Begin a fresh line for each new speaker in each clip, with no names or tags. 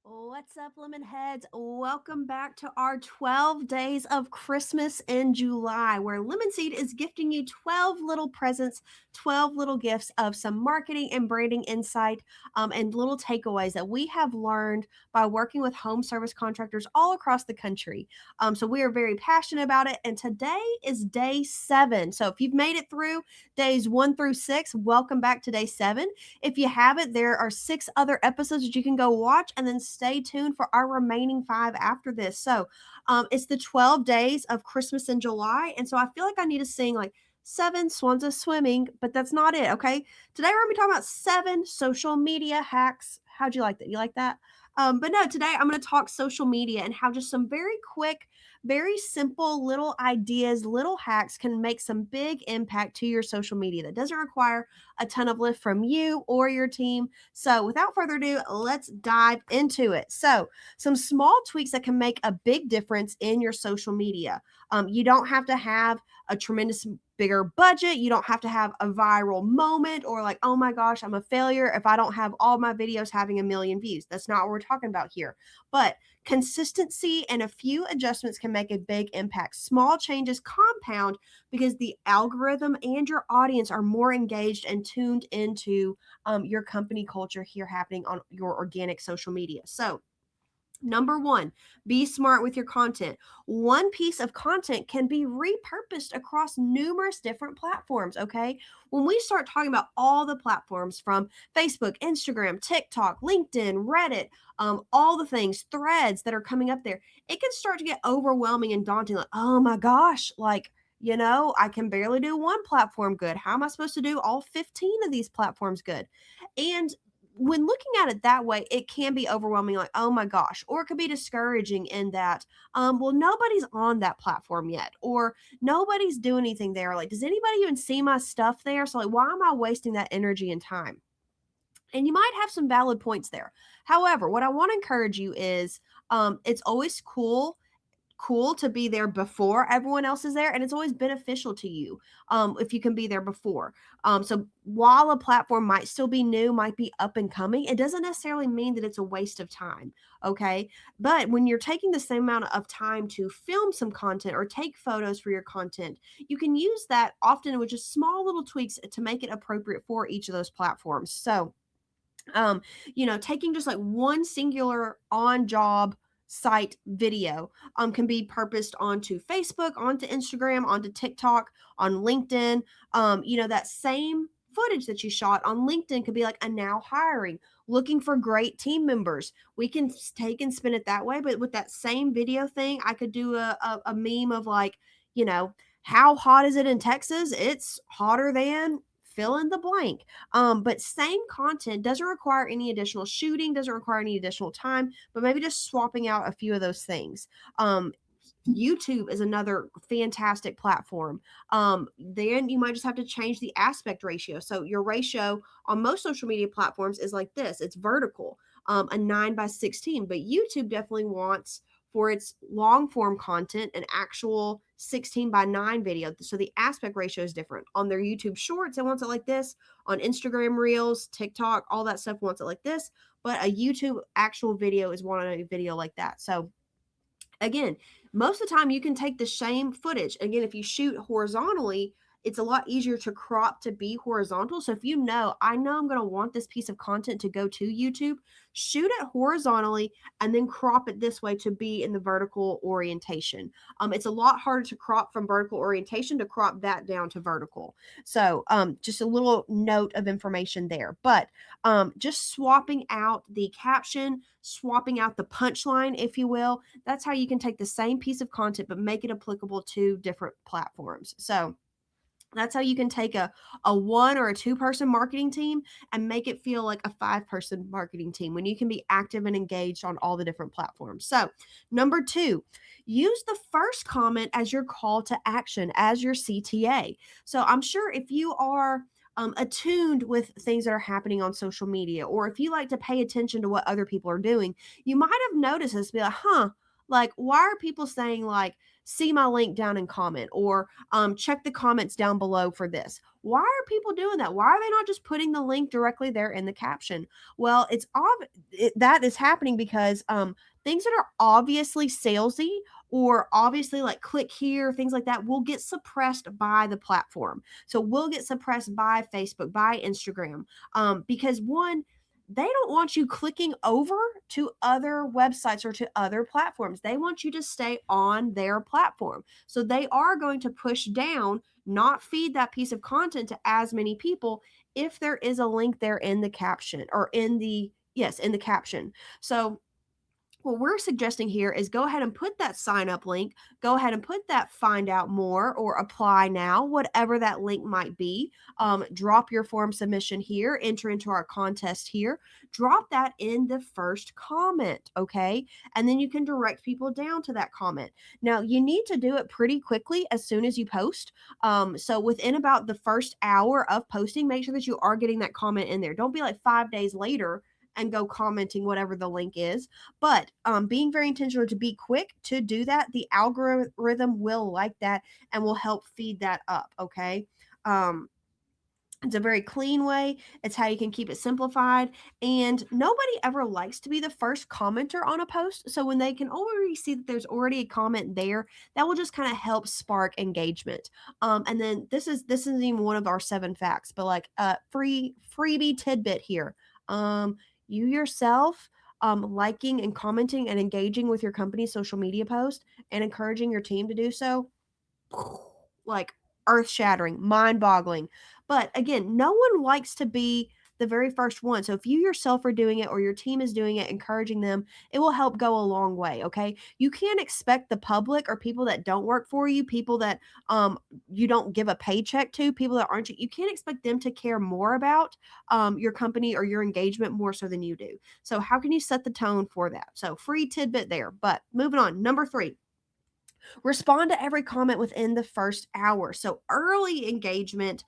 What's up, lemon heads? Welcome back to our 12 days of Christmas in July, where Lemon Seed is gifting you 12 little presents, 12 little gifts of some marketing and branding insight and little takeaways that we have learned by working with home service contractors all across the country. So we are very passionate about it. And today is day 7. So if you've made it through days 1 through 6, welcome back to day 7. If you haven't, there are 6 other episodes that you can go watch and then stay tuned for our remaining 5 after this. So it's the 12 days of Christmas in July. And so I feel like I need to sing like 7 swans are swimming, but that's not it. Okay. Today we're going to be talking about 7 social media hacks. How'd you like that? You like that? But no, today I'm going to talk social media and how just some very quick, very simple little ideas, little hacks can make some big impact to your social media that doesn't require a ton of lift from you or your team. So, without further ado, let's dive into it. So, some small tweaks that can make a big difference in your social media. You don't have to have a tremendous bigger budget. You don't have to have a viral moment or like, oh my gosh, I'm a failure if I don't have all my videos having a million views. That's not what we're talking about here. But consistency and a few adjustments can make a big impact. Small changes compound because the algorithm and your audience are more engaged and tuned into your company culture here happening on your organic social media. So, number one, be smart with your content. One piece of content can be repurposed across numerous different platforms. Okay. When we start talking about all the platforms from Facebook, Instagram, TikTok, LinkedIn, Reddit, all the things, threads that are coming up there, it can start to get overwhelming and daunting. Like, oh my gosh, I can barely do one platform good. How am I supposed to do all 15 of these platforms good? And when looking at it that way, it can be overwhelming, like, oh my gosh, or it could be discouraging in that, well, nobody's on that platform yet, or nobody's doing anything there. Like, does anybody even see my stuff there? So, like, why am I wasting that energy and time? And you might have some valid points there. However, what I want to encourage you is it's always cool to be there before everyone else is there, and it's always beneficial to you if you can be there before. So while a platform might still be new, might be up and coming, it doesn't necessarily mean that it's a waste of time. Okay. But when you're taking the same amount of time to film some content or take photos for your content, you can use that often with just small little tweaks to make it appropriate for each of those platforms. So taking just like one singular on job site video can be purposed onto Facebook, onto Instagram, onto TikTok, on LinkedIn. That same footage that you shot on LinkedIn could be like a now hiring, looking for great team members. We can take and spin it that way, but with that same video thing, I could do a meme of like, you know, how hot is it in Texas? It's hotter than fill in the blank. But same content doesn't require any additional shooting, doesn't require any additional time, but maybe just swapping out a few of those things. YouTube is another fantastic platform. Then you might just have to change the aspect ratio. So your ratio on most social media platforms is like this: it's vertical, a 9:16. But YouTube definitely wants for its long form content an actual 16:9 video. So the aspect ratio is different. On their YouTube shorts, it wants it like this. On Instagram Reels, TikTok, all that stuff wants it like this. But a YouTube actual video is wanting a video like that. So again, most of the time you can take the same footage. Again, if you shoot horizontally, it's a lot easier to crop to be horizontal. So if I know I'm going to want this piece of content to go to YouTube, shoot it horizontally and then crop it this way to be in the vertical orientation. It's a lot harder to crop from vertical orientation to crop that down to vertical. So just a little note of information there. But just swapping out the caption, swapping out the punchline, if you will, that's how you can take the same piece of content but make it applicable to different platforms. So that's how you can take a 1 or a 2-person marketing team and make it feel like a 5-person marketing team when you can be active and engaged on all the different platforms. So, number 2, use the first comment as your call to action, as your CTA. So, I'm sure if you are attuned with things that are happening on social media, or if you like to pay attention to what other people are doing, you might have noticed this, be like, huh, Like, why are people saying, like, see my link down in comment, or check the comments down below for this? Why are people doing that? Why are they not just putting the link directly there in the caption? Well, that is happening because things that are obviously salesy or obviously like click here, things like that, will get suppressed by the platform. So will get suppressed by Facebook, by Instagram, because one, they don't want you clicking over to other websites or to other platforms. They want you to stay on their platform. So they are going to push down, not feed that piece of content to as many people if there is a link there in the caption, or in the caption. So what we're suggesting here is go ahead and put that sign up link, go ahead and put that find out more or apply now, whatever that link might be. Drop your form submission here, enter into our contest here, drop that in the first comment, okay? And then you can direct people down to that comment. Now, you need to do it pretty quickly as soon as you post. So within about the first hour of posting, make sure that you are getting that comment in there. Don't be like 5 days later and go commenting whatever the link is. But being very intentional to be quick to do that, the algorithm will like that and will help feed that up. Okay. It's a very clean way. It's how you can keep it simplified. And nobody ever likes to be the first commenter on a post. So when they can already see that there's already a comment there, that will just kind of help spark engagement. And then this isn't even one of our 7 facts, but like freebie tidbit here. You yourself liking and commenting and engaging with your company's social media post and encouraging your team to do so, like earth shattering, mind boggling. But again, no one likes to be the very first one. So if you yourself are doing it or your team is doing it, encouraging them, it will help go a long way. Okay. You can't expect the public or people that don't work for you, people that you don't give a paycheck to, people that aren't, you can't expect them to care more about your company or your engagement more so than you do. So how can you set the tone for that? So free tidbit there. But moving on, number 3, respond to every comment within the first hour. So early engagement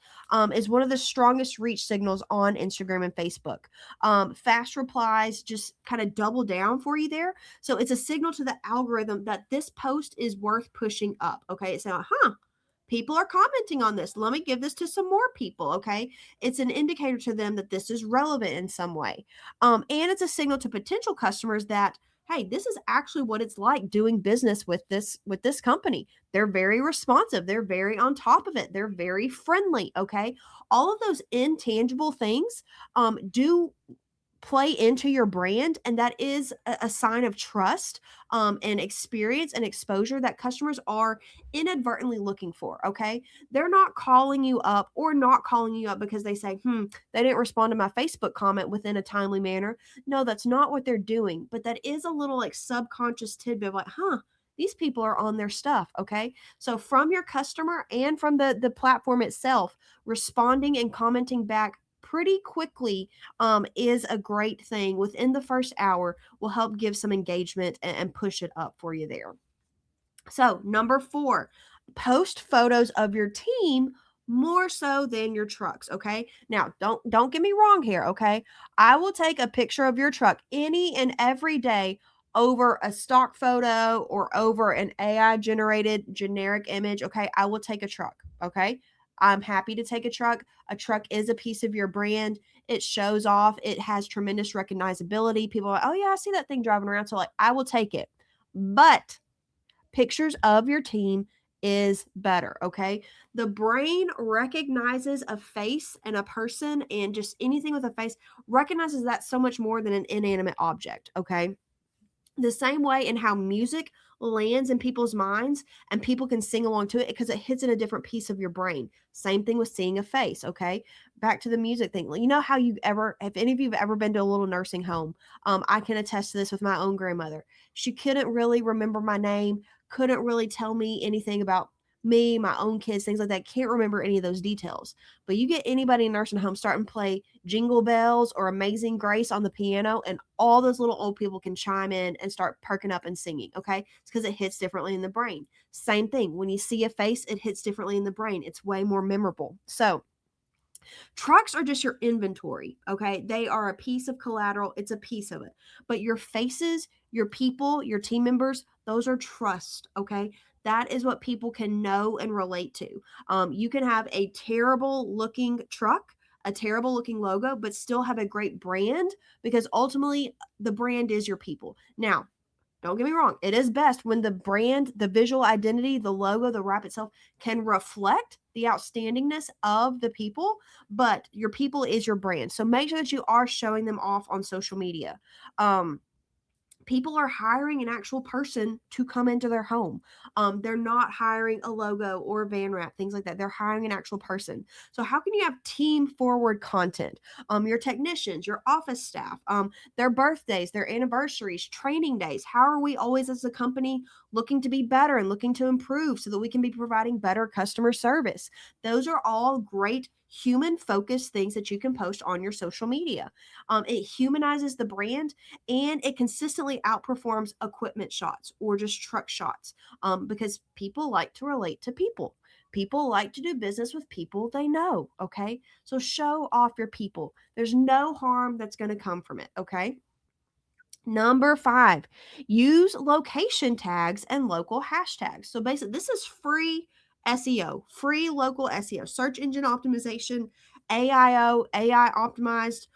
is one of the strongest reach signals on Instagram and Facebook. Fast replies just kind of double down for you there. So it's a signal to the algorithm that this post is worth pushing up. Okay. It's like, people are commenting on this. Let me give this to some more people. Okay. It's an indicator to them that this is relevant in some way. And it's a signal to potential customers that, hey, this is actually what it's like doing business with this company. They're very responsive, they're very on top of it, they're very friendly. Okay, all of those intangible things do play into your brand, and that is a sign of trust and experience and exposure that customers are inadvertently looking for. Okay, they're not calling you up or not calling you up because they say, they didn't respond to my Facebook comment within a timely manner. No, that's not what they're doing, but that is a little like subconscious tidbit of like, these people are on their stuff. Okay, so from your customer and from the platform itself, responding and commenting back pretty quickly is a great thing within the first hour, will help give some engagement and push it up for you there. So number 4, post photos of your team more so than your trucks. Okay, now don't get me wrong here. Okay, I will take a picture of your truck any and every day over a stock photo or over an AI generated generic image. Okay, I will take a truck. Okay, I'm happy to take a truck. A truck is a piece of your brand. It shows off. It has tremendous recognizability. People are like, oh yeah, I see that thing driving around. So like, I will take it. But pictures of your team is better. Okay, the brain recognizes a face and a person, and just anything with a face recognizes that so much more than an inanimate object. Okay, the same way in how music lands in people's minds and people can sing along to it because it hits in a different piece of your brain. Same thing with seeing a face. Okay, back to the music thing. You know how if any of you have ever been to a little nursing home, I can attest to this with my own grandmother. She couldn't really remember my name, couldn't really tell me anything about me, my own kids, things like that. Can't remember any of those details. But you get anybody in nursing home start and play Jingle Bells or Amazing Grace on the piano, and all those little old people can chime in and start perking up and singing. Okay, it's because it hits differently in the brain. Same thing, when you see a face, it hits differently in the brain. It's way more memorable. So trucks are just your inventory. Okay, they are a piece of collateral, it's a piece of it. But your faces, Your people, your team members, those are trust, okay? That is what people can know and relate to. You can have a terrible looking truck, a terrible looking logo, but still have a great brand, because ultimately the brand is your people. Now, don't get me wrong, it is best when the brand, the visual identity, the logo, the wrap itself can reflect the outstandingness of the people, but your people is your brand. So make sure that you are showing them off on social media. Um, People are hiring an actual person to come into their home. They're not hiring a logo or a van wrap, things like that. They're hiring an actual person. So how can you have team forward content? Your technicians, your office staff, their birthdays, their anniversaries, training days. How are we always as a company looking to be better and looking to improve so that we can be providing better customer service? Those are all great human focused things that you can post on your social media. It humanizes the brand, and it consistently outperforms equipment shots or just truck shots, because people like to relate to people. People like to do business with people they know. Okay. So show off your people. There's no harm that's going to come from it. Okay. Number 5, use location tags and local hashtags. So basically, this is free SEO, free local SEO, search engine optimization, AIO, AI optimized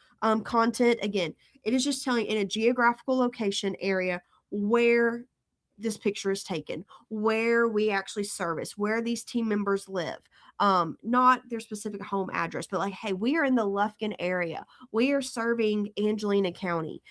content. Again, it is just telling in a geographical location area where this picture is taken, where we actually service, where these team members live. Not their specific home address, but like, hey, we are in the Lufkin area. We are serving Angelina County.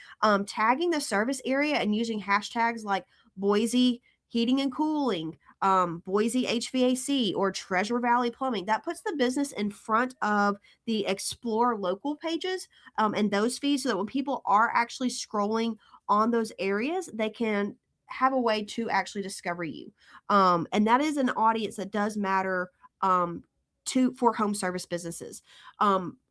Tagging the service area and using hashtags like Boise Heating and Cooling, Boise HVAC, or Treasure Valley Plumbing, that puts the business in front of the Explore local pages, and those feeds, so that when people are actually scrolling on those areas, they can have a way to actually discover you. And that is an audience that does matter, for home service businesses.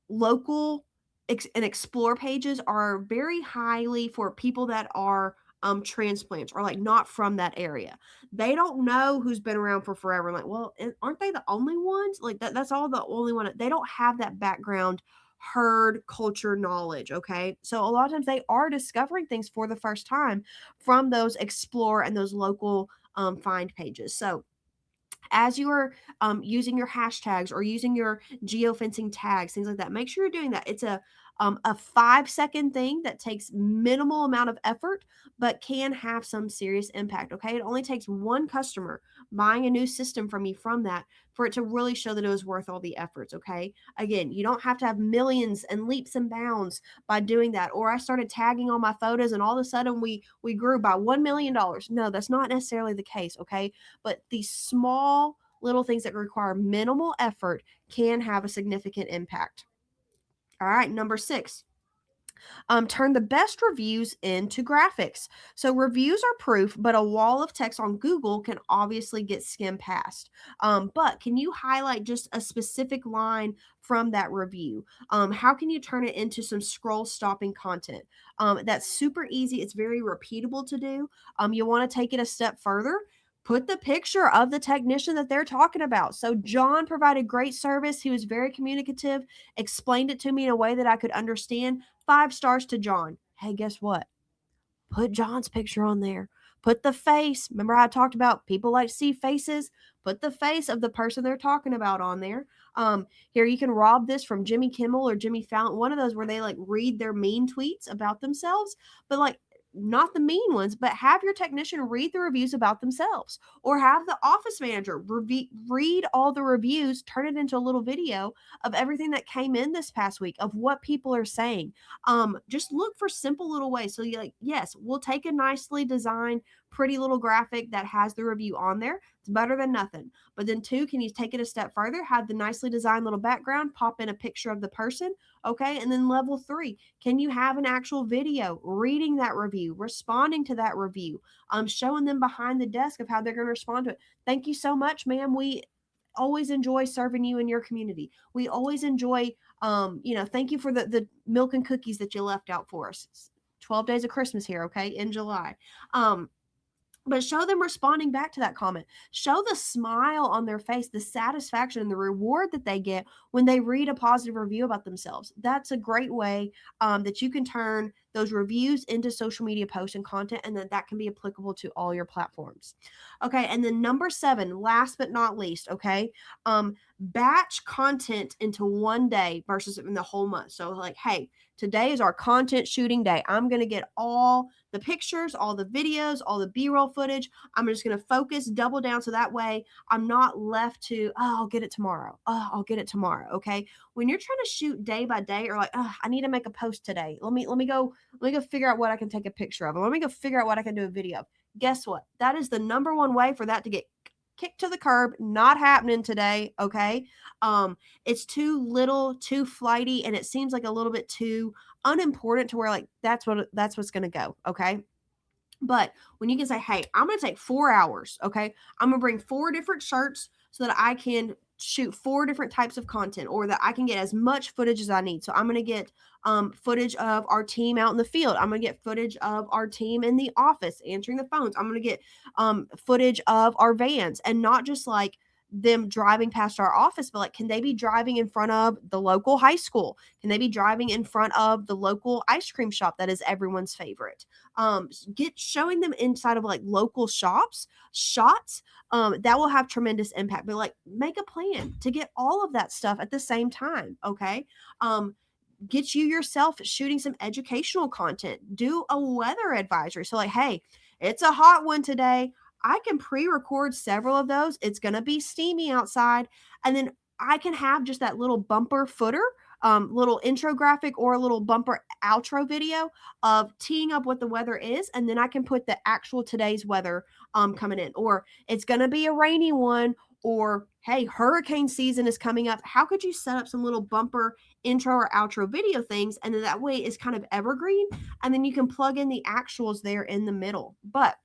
Local and explore pages are very highly for people that are transplants, or like not from that area. They don't know who's been around for forever. Like, well, aren't they the only ones? Like that's all the only one. They don't have that background herd culture knowledge. Okay. So a lot of times they are discovering things for the first time from those explore and those local find pages. So as you are using your hashtags or using your geofencing tags, things like that, make sure you're doing that. It's a 5-second thing that takes minimal amount of effort, but can have some serious impact. Okay, it only takes one customer buying a new system from you from that for it to really show that it was worth all the efforts. Okay, again, you don't have to have millions and leaps and bounds by doing that. Or I started tagging all my photos, and all of a sudden we grew by $1 million. No, that's not necessarily the case. Okay, but these small little things that require minimal effort can have a significant impact. All right, number 6. Turn the best reviews into graphics. So reviews are proof, but a wall of text on Google can obviously get skimmed past. But can you highlight just a specific line from that review? How can you turn it into some scroll stopping content? That's super easy. It's very repeatable to do. You want to take it a step further. Put the picture of the technician that they're talking about. So John provided great service. He was very communicative, explained it to me in a way that I could understand. 5 stars to John. Hey, guess what? Put John's picture on there. Put the face. Remember how I talked about people like to see faces? Put the face of the person they're talking about on there. Here, you can rob this from Jimmy Kimmel or Jimmy Fallon, one of those where they like read their mean tweets about themselves, but like not the mean ones, but have your technician read the reviews about themselves, or have the office manager read all the reviews, turn it into a little video of everything that came in this past week, of what people are saying. Just look for simple little ways. So you're like, yes, we'll take a nicely designed, pretty little graphic that has the review on there. It's better than nothing. But then 2, can you take it a step further? Have the nicely designed little background, pop in a picture of the person. Okay. And then level 3, can you have an actual video reading that review, responding to that review, showing them behind the desk of how they're going to respond to it? Thank you so much, ma'am. We always enjoy serving you in your community. We always enjoy, thank you for the milk and cookies that you left out for us. It's 12 days of Christmas here, okay, in July. But show them responding back to that comment. Show the smile on their face, the satisfaction and the reward that they get when they read a positive review about themselves. That's a great way that you can turn those reviews into social media posts and content, and then that can be applicable to all your platforms. Okay, and then number 7, last but not least, okay, batch content into one day versus in the whole month. So like, hey, today is our content shooting day. I'm going to get all the pictures, all the videos, all the B-roll footage. I'm just going to focus, double down, so that way I'm not left to, oh, I'll get it tomorrow. Oh, I'll get it tomorrow. Okay. When you're trying to shoot day by day, or like, oh, I need to make a post today. Let me go figure out what I can take a picture of. Or let me go figure out what I can do a video of. Guess what? That is the number one way for that to get kicked to the curb. Not happening today. Okay. It's too little, too flighty, and it seems like a little bit too unimportant to where like that's what's going to go. Okay. But when you can say, hey, I'm going to take 4 hours, okay? I'm going to bring 4 different shirts so that I can shoot 4 different types of content, or that I can get as much footage as I need. So I'm going to get footage of our team out in the field. I'm going to get footage of our team in the office answering the phones. I'm going to get footage of our vans, and not just like them driving past our office, but like, can they be driving in front of the local high school? Can they be driving in front of the local ice cream shop that is everyone's favorite? Get showing them inside of like local shots that will have tremendous impact. But like, make a plan to get all of that stuff at the same time. Okay. Get you yourself shooting some educational content. Do a weather advisory. So like, hey, it's a hot one today. I can pre-record several of those. It's going to be steamy outside. And then I can have just that little bumper footer, little intro graphic, or a little bumper outro video of teeing up what the weather is. And then I can put the actual today's weather coming in. Or it's going to be a rainy one. Or, hey, hurricane season is coming up. How could you set up some little bumper intro or outro video things? And then that way it's kind of evergreen. And then you can plug in the actuals there in the middle. But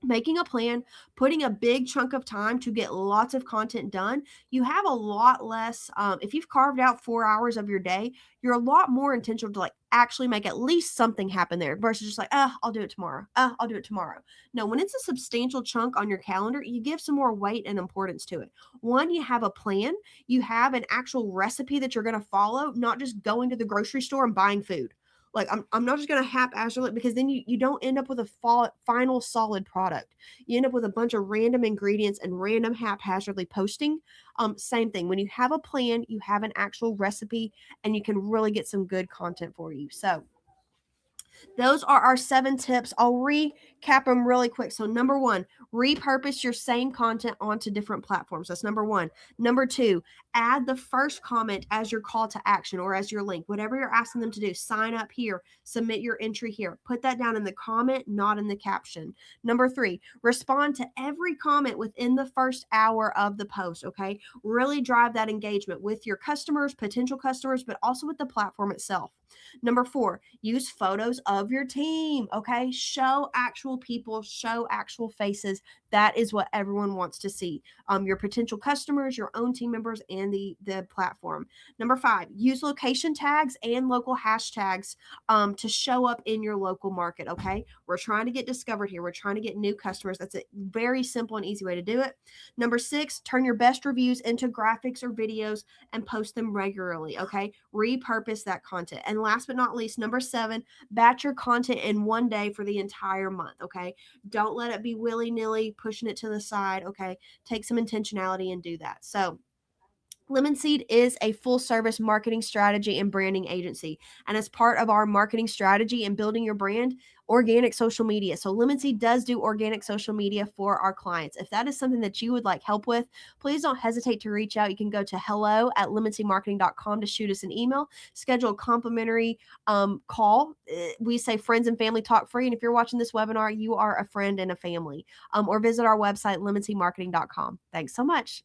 making a plan, putting a big chunk of time to get lots of content done, you have a lot less. If you've carved out 4 hours of your day, you're a lot more intentional to like actually make at least something happen there, versus just like, I'll do it tomorrow. I'll do it tomorrow. No, when it's a substantial chunk on your calendar, you give some more weight and importance to it. One, you have a plan, you have an actual recipe that you're going to follow, not just going to the grocery store and buying food. Like, I'm not just going to haphazardly, because then you don't end up with a final solid product. You end up with a bunch of random ingredients and random haphazardly posting. Same thing. When you have a plan, you have an actual recipe, and you can really get some good content for you. So those are our 7 tips. I'll recap them really quick. So number 1, repurpose your same content onto different platforms. That's number 1. Number 2, add the first comment as your call to action or as your link. Whatever you're asking them to do, sign up here, submit your entry here. Put that down in the comment, not in the caption. Number 3, respond to every comment within the first hour of the post, okay? Really drive that engagement with your customers, potential customers, but also with the platform itself. Number 4, use photos of your team, okay? Show actual people, show actual faces. That is what everyone wants to see. Your potential customers, your own team members, and the platform. Number 5, use location tags and local hashtags to show up in your local market, okay? We're trying to get discovered here. We're trying to get new customers. That's a very simple and easy way to do it. Number 6, turn your best reviews into graphics or videos and post them regularly, okay? Repurpose that content. And last but not least, number 7, batch your content in one day for the entire month, okay? Don't let it be willy-nilly, pushing it to the side, okay? Take some intentionality and do that. So Lemon Seed is a full-service marketing strategy and branding agency. And as part of our marketing strategy and building your brand, organic social media. So Lemon Seed does do organic social media for our clients. If that is something that you would like help with, please don't hesitate to reach out. You can go to hello@lemonseedmarketing.com to shoot us an email, schedule a complimentary call. We say friends and family talk free. And if you're watching this webinar, you are a friend and a family. Or visit our website, lemonseedmarketing.com. Thanks so much.